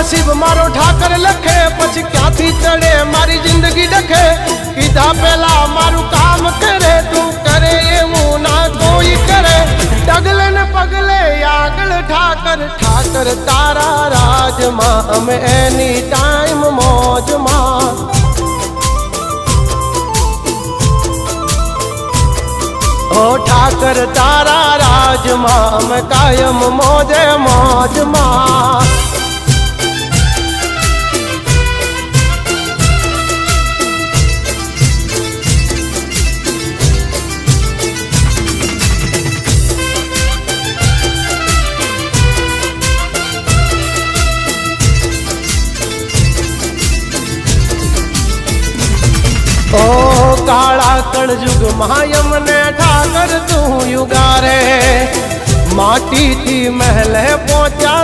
नसीब मारो ठाकर लखे पछी क्यांथी चढ़े मारी जिंदगी डखे कीधा पेला मारू काम करे तू करे एवं ना कोई करे डगले न पगले आगल ठाकर ठाकर तारा राज मां हम एनी टाइम मौज मां ओ ठाकर तारा राज मां हम कायम मौजे मौज मां ओ काला कलयुग मायम ने ठाकर तू युगारे माटी थी महल पहुंचा।